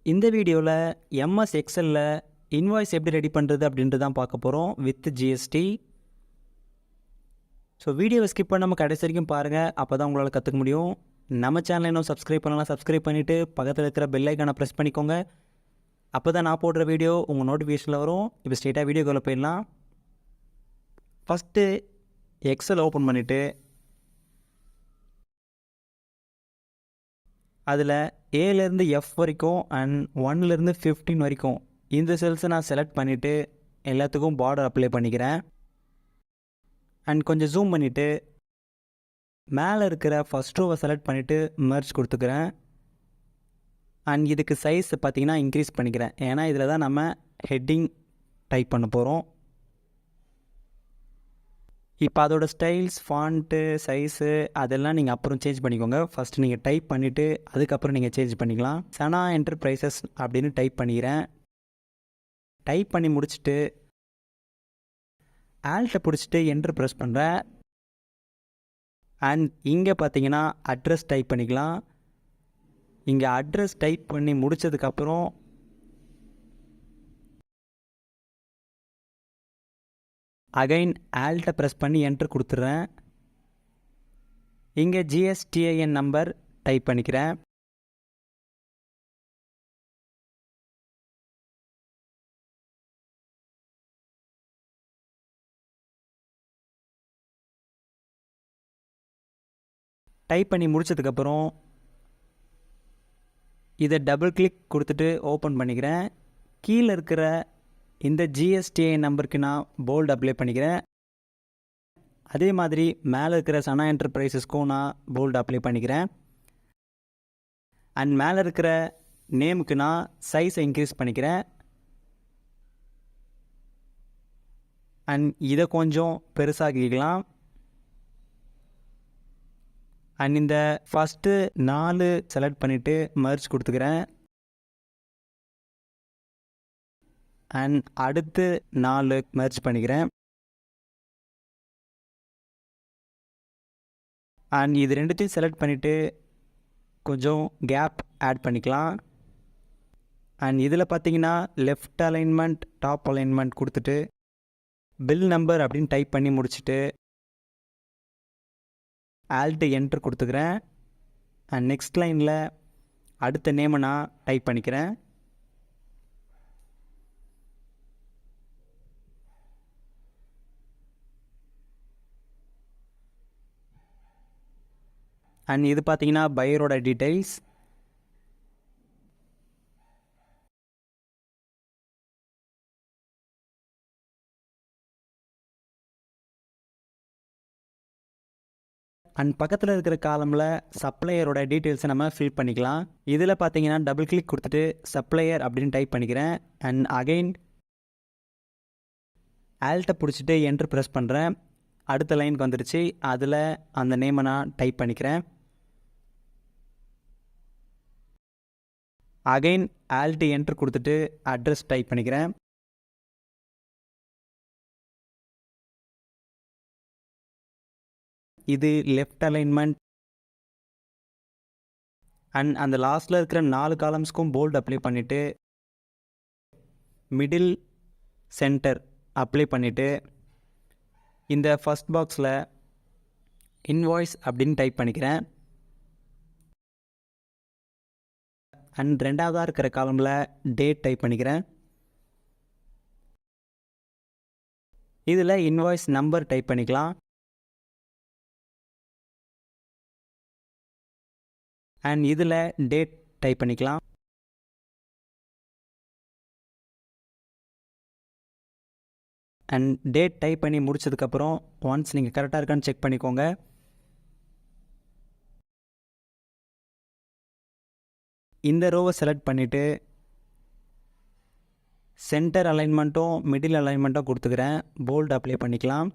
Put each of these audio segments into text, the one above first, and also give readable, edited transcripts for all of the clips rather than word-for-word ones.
இந்த வீடியோவில் MS எக்ஸலில் invoice எப்படி ரெடி பண்ணுறது அப்படின்ட்டு தான் பார்க்க போகிறோம் வித் ஜிஎஸ்டி. ஸோ வீடியோவை ஸ்கிப் பண்ணாமல் கடைசி வரைக்கும் பாருங்கள், அப்போ தான் உங்களால் கற்றுக்க முடியும். நம்ம சேனலை இன்னும் சப்ஸ்கிரைப் பண்ணலாம், சப்ஸ்கிரைப் பண்ணிவிட்டு பக்கத்தில் இருக்கிற பெல் ஐக்கானை ப்ரெஸ் பண்ணிக்கோங்க. அப்போ தான் நான் போடுற வீடியோ உங்கள் நோட்டிஃபிகேஷனில் வரும். இப்போ ஸ்ட்ரெயிட்டாக வீடியோக்குள்ளே போயிடலாம். ஃபஸ்ட்டு எக்ஸல் ஓப்பன் பண்ணிவிட்டு அதில் ஏலேருந்து எஃப் வரைக்கும் அண்ட் 1லேருந்து 15 வரைக்கும் இந்த செல்ஸை நான் செலக்ட் பண்ணிவிட்டு எல்லாத்துக்கும் பார்டர் அப்ளை பண்ணிக்கிறேன். அண்ட் கொஞ்சம் ஜூம் பண்ணிவிட்டு மேலே இருக்கிற ஃபஸ்ட் ரோவை செலக்ட் பண்ணிவிட்டு மெர்ஜ் கொடுத்துக்கிறேன். அண்ட் இதுக்கு சைஸ் பார்த்திங்கன்னா இன்க்ரீஸ் பண்ணிக்கிறேன், ஏன்னா இதில் தான் நம்ம ஹெட்டிங் டைப் பண்ண போகிறோம். இப்போ அதோட ஸ்டைல்ஸ், ஃபாண்ட்டு, சைஸு அதெல்லாம் நீங்கள் அப்புறம் சேஞ்ச் பண்ணிக்கோங்க. ஃபஸ்ட்டு நீங்கள் டைப் பண்ணிவிட்டு அதுக்கப்புறம் நீங்கள் சேஞ்ச் பண்ணிக்கலாம். சனா என்டர்பிரைசஸ் அப்படின்னு டைப் பண்ணிக்கிறேன். டைப் பண்ணி முடிச்சுட்டு ஆல்ட்டை பிடிச்சிட்டு என்டர் ப்ரெஸ் பண்ணுறேன். அண்ட் இங்கே பார்த்தீங்கன்னா அட்ரஸ் டைப் பண்ணிக்கலாம். இங்கே அட்ரஸ் டைப் பண்ணி முடித்ததுக்கப்புறம் அகைன் ஆல்ட்டை ப்ரெஸ் பண்ணி என்டர் கொடுத்துட்றேன். இங்கே ஜிஎஸ்டிஐஎன் நம்பர் டைப் பண்ணிக்கிறேன். டைப் பண்ணி முடித்ததுக்கப்புறம் இதை டபுள் கிளிக் கொடுத்துட்டு ஓப்பன் பண்ணிக்கிறேன். கீழே இருக்கிற இந்த ஜிஎஸ்டிஐ நம்பருக்கு நான் போல்டு அப்ளை பண்ணிக்கிறேன். அதே மாதிரி மேலே இருக்கிற சனா என்டர்பிரைசஸ்க்கும் நான் போல்டு அப்ளை பண்ணிக்கிறேன். அண்ட் மேலே இருக்கிற நேமுக்கு நான் சைஸை இன்க்ரீஸ் பண்ணிக்கிறேன். அண்ட் இதை கொஞ்சம் பெருசாகிக்கலாம். அண்ட் இந்த ஃபஸ்ட்டு 4 செலக்ட் பண்ணிவிட்டு மெர்ஜ் கொடுத்துக்கிறேன். அண்ட் அடுத்து 4 மெர்ஜ் பண்ணிக்கிறேன். அண்ட் இது ரெண்டுத்தையும் செலக்ட் பண்ணிவிட்டு கொஞ்சம் கேப் ஆட் பண்ணிக்கலாம். அண்ட் இதில் பார்த்தீங்கன்னா லெஃப்ட் அலைன்மெண்ட், டாப் அலைன்மெண்ட் கொடுத்துட்டு பில் நம்பர் அப்படின்னு டைப் பண்ணி முடிச்சுட்டு ஆல்ட்டு என்டர் கொடுத்துக்கிறேன். அண்ட் நெக்ஸ்ட் லைனில் அடுத்த நேமை நான் டைப் பண்ணிக்கிறேன். அண்ட் இது பார்த்தீங்கன்னா பையரோட டீட்டெயில்ஸ். அண்ட் பக்கத்தில் இருக்கிற காலமில் சப்ளையரோட டீட்டெயில்ஸை நம்ம ஃபில் பண்ணிக்கலாம். இதில் பார்த்தீங்கன்னா டபுள் கிளிக் கொடுத்துட்டு சப்ளையர் அப்படின்னு டைப் பண்ணிக்கிறேன். அண்ட் அகைன் ஆல்ட்டை பிடிச்சிட்டு என்ட்ரு ப்ரெஸ் பண்ணுறேன். அடுத்த லைனுக்கு வந்துடுச்சு. அதில் அந்த நேமை நான் டைப் பண்ணிக்கிறேன். அகைன் ஆல்ட்டு என்ட்ரு கொடுத்துட்டு அட்ரஸ் டைப் பண்ணிக்கிறேன். இது லெஃப்ட் அலைன்மெண்ட். அண்ட் அந்த லாஸ்ட்டில் இருக்கிற 4 காலம்ஸ்க்கும் போல்டு அப்ளை பண்ணிவிட்டு மிடில் சென்டர் அப்ளை பண்ணிவிட்டு இந்த ஃபஸ்ட் பாக்ஸில் இன்வாய்ஸ் அப்படின்னு டைப் பண்ணிக்கிறேன். அண்ட் ரெண்டாவதாக இருக்கிற காலமில் டேட் டைப் பண்ணிக்கிறேன். இதில் இன்வாய்ஸ் நம்பர் டைப் பண்ணிக்கலாம். அண்ட் இதில் டேட் டைப் பண்ணிக்கலாம். அண்ட் டேட் டைப் பண்ணி முடிச்சதுக்கப்புறம் ஒன்ஸ் நீங்கள் கரெக்டாக இருக்கான்னு செக் பண்ணிக்கோங்க. இந்த ரோவை செலக்ட் பண்ணிவிட்டு சென்டர் அலைன்மெண்ட்டும் மிடில் அலைன்மெண்ட்டும் கொடுத்துக்கிறேன். போல்டு அப்ளை பண்ணிக்கலாம்.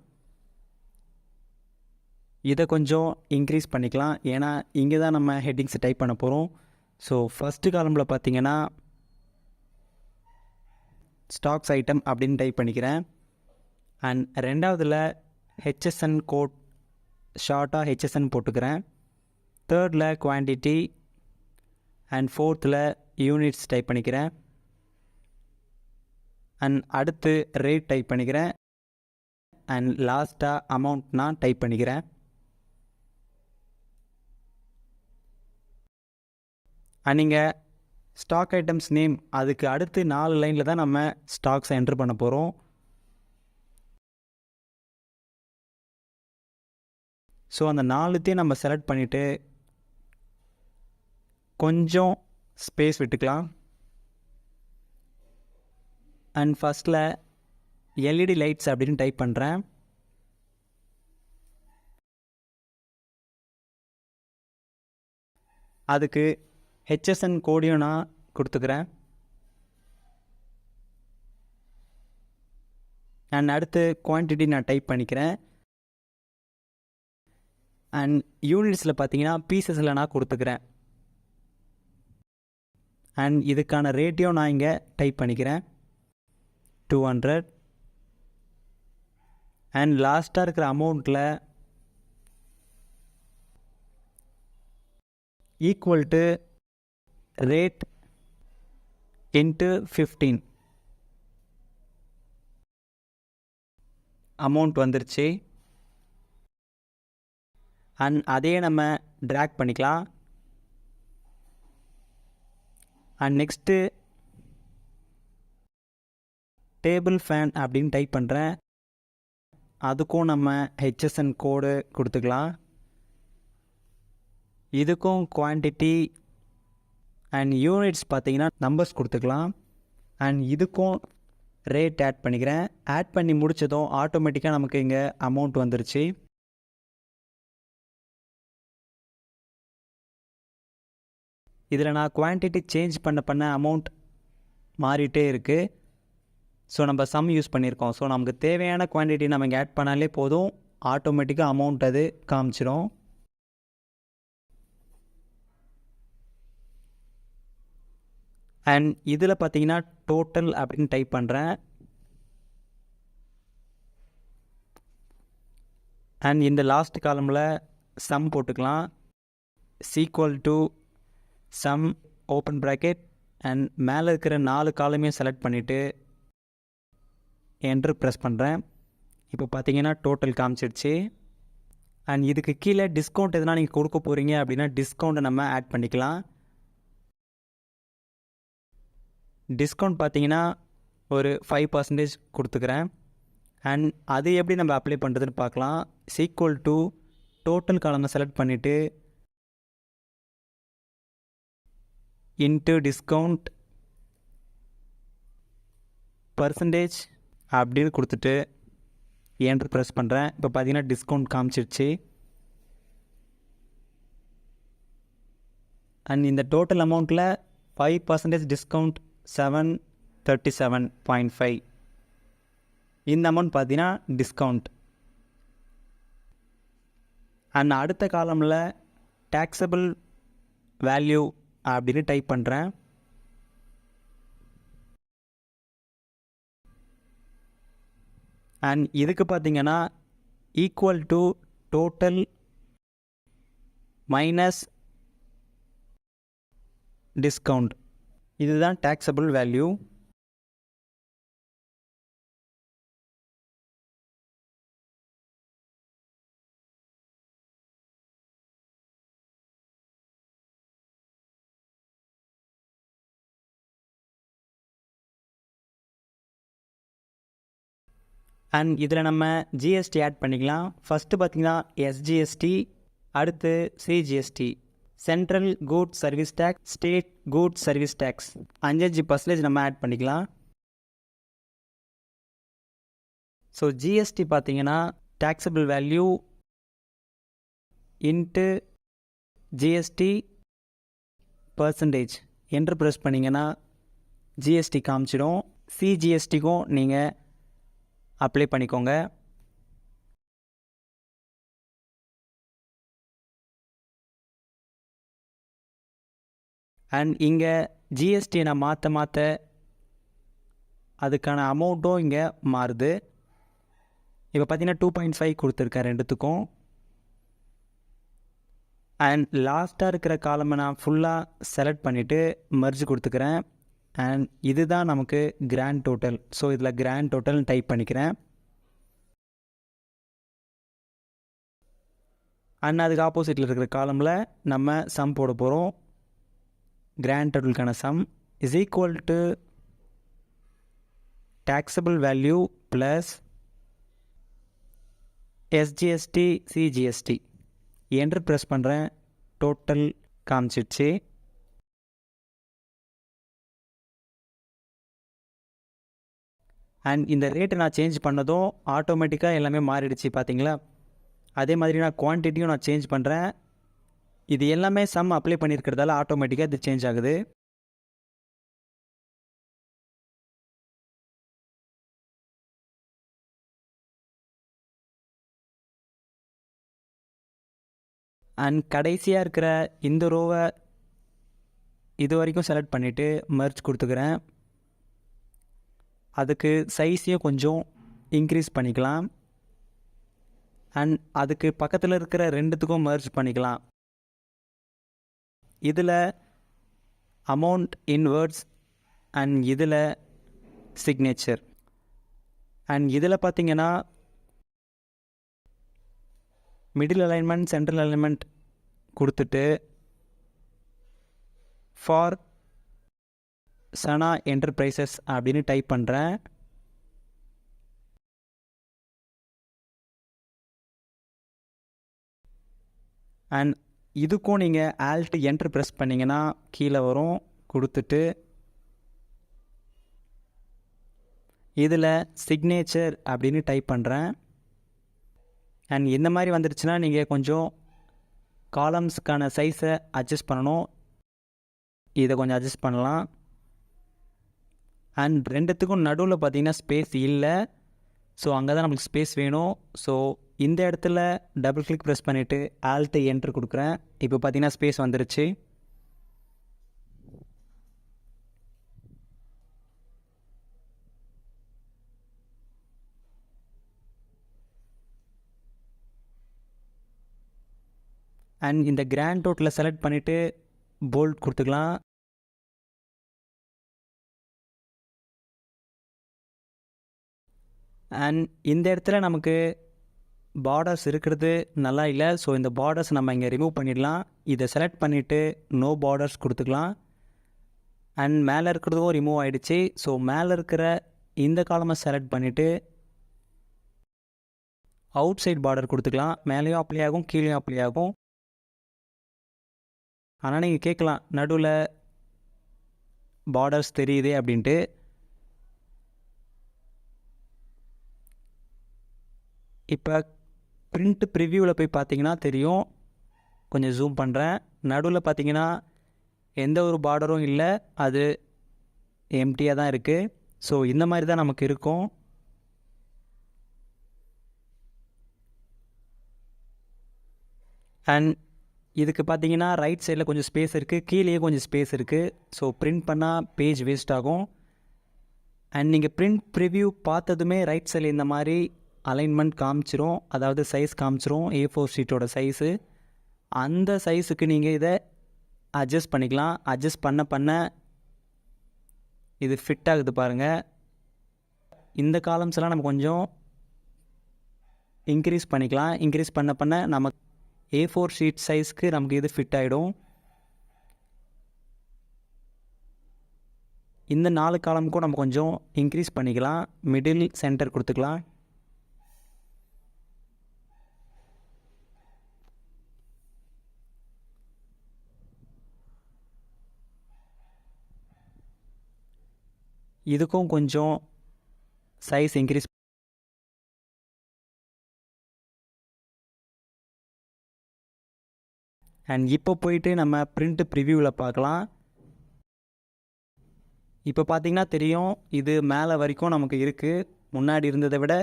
இதை கொஞ்சம் இன்க்ரீஸ் பண்ணிக்கலாம், ஏன்னா இங்கே தான் நம்ம ஹெட்டிங்ஸை டைப் பண்ண போகிறோம். ஸோ ஃபஸ்ட்டு காலமில் பார்த்தீங்கன்னா ஸ்டாக்ஸ் ஐட்டம் அப்படின்னு டைப் பண்ணிக்கிறேன். அண்ட் ரெண்டாவதில் ஹெச்எஸ்என் கோட் ஷார்ட்டாக ஹெச்எஸ்என் போட்டுக்கிறேன். தேர்டில் குவான்டிட்டி அண்ட் ஃபோர்த்தில் யூனிட்ஸ் டைப் பண்ணிக்கிறேன். அண்ட் அடுத்து ரேட் டைப் பண்ணிக்கிறேன். அண்ட் லாஸ்ட்டாக அமௌண்ட் நான் டைப் பண்ணிக்கிறேன். அண்ட் நீங்கள் ஸ்டாக் ஐட்டம்ஸ் நேம் அதுக்கு அடுத்து 4 லைனில் தான் நம்ம ஸ்டாக்ஸை என்ட்ரு பண்ண போகிறோம். ஸோ அந்த 4த்தையும் நம்ம செலக்ட் பண்ணிவிட்டு கொஞ்சம் ஸ்பேஸ் விட்டுக்கலாம். அண்ட் ஃபஸ்ட்டில் எல்இடி லைட்ஸ் அப்படின்னு டைப் பண்ணுறேன். அதுக்கு ஹெச்எஸ்என் கோடையும் நான் கொடுத்துக்கிறேன். அண்ட் அடுத்து குவான்டிட்டி நான் டைப் பண்ணிக்கிறேன். அண்ட் யூனிட்ஸில் பார்த்தீங்கன்னா பீசஸில் நான் கொடுத்துக்கிறேன். அண்ட் இதுக்கான ரேட்டியோ நான் இங்கே டைப் பண்ணிக்கிறேன் 200. அண்ட் லாஸ்ட்டாக இருக்கிற அமௌண்ட்டில் equal to rate into 15 amount வந்துருச்சு. அண்ட் அதையே நம்ம ட்ராக் பண்ணிக்கலாம். அண்ட் நெக்ஸ்ட்டு டேபிள் ஃபேன் அப்படின்னு டைப் பண்ணுறேன். அதுக்கும் நம்ம ஹெச்எஸ்என் கோடு கொடுத்துக்கலாம். இதுக்கும் குவான்டிட்டி அண்ட் யூனிட்ஸ் பார்த்தீங்கன்னா நம்பர்ஸ் கொடுத்துக்கலாம். அண்ட் இதுக்கும் ரேட் ஆட் பண்ணிக்கிறேன். ஆட் பண்ணி முடித்ததும் ஆட்டோமேட்டிக்காக நமக்கு இங்கே அமௌண்ட் வந்துருச்சு. இதில் நான் குவான்டிட்டி சேஞ்ச் பண்ண அமௌண்ட் மாறிட்டே இருக்குது. ஸோ நம்ம சம் யூஸ் பண்ணியிருக்கோம். ஸோ நமக்கு தேவையான குவான்டிட்டி நம்ம இங்கே ஆட் பண்ணாலே போதும், ஆட்டோமேட்டிக்காக அமௌண்ட் அது காமிச்சிடும். அண்ட் இதில் பார்த்தீங்கன்னா டோட்டல் அப்படின்னு டைப் பண்ணுறேன். அண்ட் இந்த லாஸ்ட் காலமில் சம் போட்டுக்கலாம். Equal to sum open bracket and மேலே இருக்கிற 4 காலமையும் செலக்ட் பண்ணிவிட்டு என்ட்ரு ப்ரெஸ் பண்ணுறேன். இப்போ பார்த்தீங்கன்னா டோட்டல் காமிச்சிடுச்சு. அண்ட் இதுக்கு கீழே டிஸ்கவுண்ட் எதுனா நீங்கள் கொடுக்க போகிறீங்க அப்படின்னா டிஸ்கவுண்ட்டை நம்ம ஆட் பண்ணிக்கலாம். டிஸ்கவுண்ட் பார்த்தீங்கன்னா ஒரு 5% கொடுத்துக்கிறேன். அண்ட் அது எப்படி நம்ம அப்ளை பண்ணுறதுன்னு பார்க்கலாம். ஈக்குவல் டு டோட்டல் காலமை செலக்ட் பண்ணிவிட்டு இன்ட்டு டிஸ்கவுண்ட் பர்சன்டேஜ் அப்படின்னு கொடுத்துட்டு என்ட்ரு ப்ரெஸ் பண்ணுறேன். இப்போ பார்த்தீங்கன்னா டிஸ்கவுண்ட் காமிச்சிருச்சு. அண்ட் இந்த டோட்டல் அமௌண்ட்டில் 5% டிஸ்கவுண்ட் 737.5. இந்த அமௌண்ட் பார்த்தீங்கன்னா டிஸ்கவுண்ட். அண்ட் அடுத்த காலமில் டேக்ஸபிள் வேல்யூ அப்படின்னு டைப் பண்ணுறேன். அண்ட் இதுக்கு பார்த்தீங்கன்னா equal to total minus discount, இதுதான் டேக்ஸபிள் வேல்யூ. அண்ட் இதில் நம்ம ஜிஎஸ்டி ஆட் பண்ணிக்கலாம். ஃபஸ்ட்டு பார்த்திங்கன்னா எஸ்ஜிஎஸ்டி, அடுத்து CGST, central goods service tax, state goods service tax 5% நம்ம ஆட் பண்ணிக்கலாம். ஸோ ஜிஎஸ்டி பார்த்திங்கன்னா taxable value into GST percentage enter press பண்ணிங்கன்னா ஜிஎஸ்டி காமிச்சிடும். சிஜிஎஸ்டிக்கும் நீங்கள் அப்ளை பண்ணிக்கோங்க. அண்ட் இங்கே ஜிஎஸ்டி நான் மாற்ற அதுக்கான அமௌண்ட்டும் இங்கே மாறுது. இப்போ பார்த்தீங்கன்னா 2.5 கொடுத்துருக்கேன் ரெண்டுத்துக்கும். அண்ட் லாஸ்ட்டாக இருக்கிற காலமை நான் ஃபுல்லாக செலக்ட் பண்ணிவிட்டு மெர்ஜ் கொடுத்துக்கிறேன். அண்ட் இதுதான் நமக்கு கிராண்ட் டோட்டல். ஸோ இதில் கிராண்ட் டோட்டல்னு டைப் பண்ணிக்கிறேன். அண்ட் அதுக்கு ஆப்போசிட்டில் இருக்கிற காலமில் நம்ம சம் போட போகிறோம். கிராண்ட் டோட்டலுக்கான sum is equal to taxable value plus SGST CGST என்று ப்ரெஸ் பண்ணுறேன். டோட்டல் காமிச்சிடுச்சு. அண்ட் இந்த ரேட்டை நான் சேஞ்ச் பண்ணதும் ஆட்டோமேட்டிக்காக எல்லாமே மாறிடுச்சு பார்த்தீங்களா. அதே மாதிரி நான் குவான்டிட்டியும் நான் சேஞ்ச் பண்ணுறேன். இது எல்லாமே சம் அப்ளை பண்ணியிருக்கிறதால ஆட்டோமேட்டிக்காக இது சேஞ்ச் ஆகுது. அண்ட் கடைசியாக இருக்கிற இந்த ரோவை இது வரைக்கும் செலக்ட் பண்ணிவிட்டு மெர்ஜ் கொடுத்துக்கிறேன். அதுக்கு சைஸையும் கொஞ்சம் இன்க்ரீஸ் பண்ணிக்கலாம். அண்ட் அதுக்கு பக்கத்தில் இருக்கிற ரெண்டுத்துக்கும் மெர்ஜ் பண்ணிக்கலாம். இதில் அமௌண்ட் இன் வேர்ட்ஸ் அண்ட் இதில் சிக்னேச்சர். அண்ட் இதில் பார்த்தீங்கன்னா மிடில் அலைன்மெண்ட் சென்ட்ரல் அலைன்மெண்ட் கொடுத்துட்டு ஃபார் சனா என்டர்பிரைசஸ் அப்படின்னு டைப் பண்ணுறேன். அண்ட் இதுக்கும் நீங்கள் ஆல்ட் என்டர் ப்ரெஸ் பண்ணிங்கன்னா கீழே வரும். கொடுத்துட்டு இதில் சிக்னேச்சர் அப்படின்னு டைப் பண்ணுறேன். அண்ட் இந்த மாதிரி வந்துடுச்சுன்னா நீங்கள் கொஞ்சம் காலம்ஸுக்கான சைஸை அட்ஜஸ்ட் பண்ணணும். இதை கொஞ்சம் அட்ஜஸ்ட் பண்ணலாம். அண்ட் ரெண்டுத்துக்கும் நடுவில் பார்த்தீங்கன்னா ஸ்பேஸ் இல்லை. ஸோ அங்கே தான் நம்மளுக்கு ஸ்பேஸ் வேணும். ஸோ இந்த இடத்துல டபுள் கிளிக் ப்ரெஸ் பண்ணிவிட்டு ஆல்ட் என்டர் கொடுக்குறேன். இப்போ பார்த்தீங்கன்னா ஸ்பேஸ் வந்துருச்சு. அண்ட் இந்த கிராண்ட் டோட்டலை செலக்ட் பண்ணிவிட்டு போல்ட் கொடுத்துக்கலாம். அண்ட் இந்த இடத்துல நமக்கு பார்டர்ஸ் இருக்கிறது நல்லா இல்லை. ஸோ இந்த பார்டர்ஸ் நம்ம இங்கே ரிமூவ் பண்ணிடலாம். இதை செலக்ட் பண்ணிவிட்டு நோ பார்டர்ஸ் கொடுத்துக்கலாம். அண்ட் மேலே இருக்கிறதும் ரிமூவ் ஆகிடுச்சு. ஸோ மேலே இருக்கிற இந்த காலமை செலக்ட் பண்ணிவிட்டு அவுட் சைட் பார்டர் கொடுத்துக்கலாம். மேலேயும் அப்ளை ஆகும், கீழேயும் அப்ளை ஆகும். ஆனால் நீங்கள் கேட்கலாம் நடுவில் பார்டர்ஸ் தெரியுதே அப்படின்ட்டு. இப்போ பிரிண்ட் ப்ரிவ்யூவில் போய் பார்த்தீங்கன்னா தெரியும். கொஞ்சம் ஜூம் பண்ணுறேன். நடுவில் பார்த்தீங்கன்னா எந்த ஒரு பார்டரும் இல்லை, அது எம்டியாக தான் இருக்குது. ஸோ இந்த மாதிரி தான் நமக்கு இருக்கும். அண்ட் இதுக்கு பார்த்தீங்கன்னா ரைட் சைடில் கொஞ்சம் ஸ்பேஸ் இருக்குது, கீழேயே கொஞ்சம் ஸ்பேஸ் இருக்குது. ஸோ பிரிண்ட் பண்ணால் பேஜ் வேஸ்ட் ஆகும். அண்ட் நீங்கள் பிரிண்ட் ப்ரிவ்யூ பார்த்ததுமே ரைட் சைடில் இந்த மாதிரி அலைன்மெண்ட் காமிச்சிரும், அதாவது சைஸ் காமிச்சிரும். A4 ஷீட்டோட size. அந்த சைஸுக்கு நீங்கள் இதை அட்ஜஸ்ட் பண்ணிக்கலாம். அட்ஜஸ்ட் பண்ண பண்ண இது ஃபிட் ஆகுது பாருங்கள். இந்த காலம்ஸ் எல்லாம் நம்ம கொஞ்சம் இன்க்ரீஸ் பண்ணிக்கலாம். இன்க்ரீஸ் பண்ண பண்ண நமக்கு A4 ஷீட் சைஸ்க்கு நமக்கு இது ஃபிட் ஆகிடும். இந்த 4 காலமுக்கும் நம்ம கொஞ்சம் இன்க்ரீஸ் பண்ணிக்கலாம். மிடில் சென்டர் கொடுத்துக்கலாம். இதுக்கும் கொஞ்சம் சைஸ் இன்க்ரீஸ். அண்ட் இப்போ போயிட்டு நம்ம பிரிண்ட் ப்ரிவ்யூவில் பார்க்கலாம். இப்போ பார்த்தீங்கன்னா தெரியும், இது மேலே வரைக்கும் நமக்கு இருக்குது. முன்னாடி இருந்ததை விட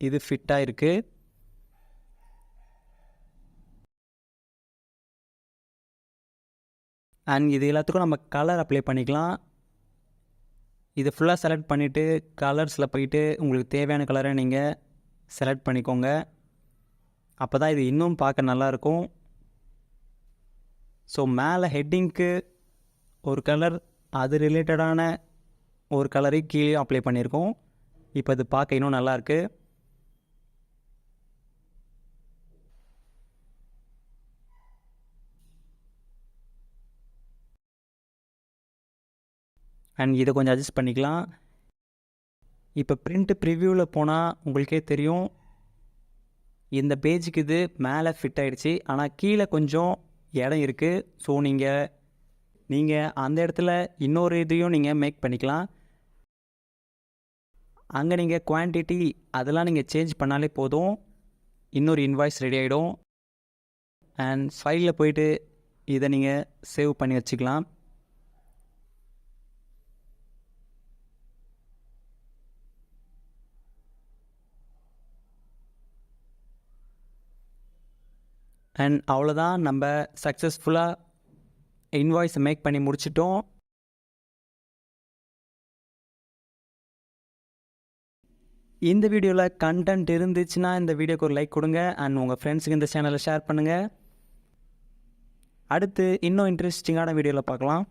இது ஃபிட்டாக இருக்குது. அண்ட் இது எல்லாத்துக்கும் நம்ம கலர் அப்ளை பண்ணிக்கலாம். இது ஃபுல்லாக செலக்ட் பண்ணிவிட்டு கலர்ஸில் போயிட்டு உங்களுக்கு தேவையான கலரை நீங்கள் செலக்ட் பண்ணிக்கோங்க. அப்போ தான் இது இன்னும் பார்க்க நல்லாயிருக்கும். ஸோ மேலே ஹெட்டிங்க்கு ஒரு கலர், அது ரிலேட்டடான ஒரு கலரை கீழே அப்ளை பண்ணியிருக்கோம். இப்போ இது பார்க்க இன்னும் நல்லாயிருக்கு. அண்ட் இதை கொஞ்சம் அட்ஜஸ்ட் பண்ணிக்கலாம். இப்போ பிரிண்ட் ப்ரிவ்யூவில் போனால் உங்களுக்கே தெரியும், இந்த பேஜுக்கு இது மேலே ஃபிட் ஆகிடுச்சு. ஆனால் கீழே கொஞ்சம் இடம் இருக்குது. ஸோ நீங்கள் அந்த இடத்துல இன்னொரு இதையும் நீங்கள் மேக் பண்ணிக்கலாம். அங்கே நீங்கள் குவான்டிட்டி அதெல்லாம் நீங்கள் சேஞ்ச் பண்ணாலே போதும், இன்னொரு இன்வாய்ஸ் ரெடி ஆகிடும். அண்ட் ஃபைலில் போயிட்டு இதை நீங்கள் சேவ் பண்ணி வச்சுக்கலாம். அண்ட் அவ்வளோதான், நம்ம சக்ஸஸ்ஃபுல்லாக இன்வாய்ஸ் மேக் பண்ணி முடிச்சிட்டோம். இந்த வீடியோவில் கண்டென்ட் இருந்துச்சுன்னா இந்த வீடியோக்கு ஒரு லைக் கொடுங்க. அண்ட் உங்கள் ஃப்ரெண்ட்ஸுக்கு இந்த சேனலை ஷேர் பண்ணுங்கள். அடுத்து இன்னும் இன்ட்ரெஸ்டிங்கான வீடியோவில் பார்க்கலாம்.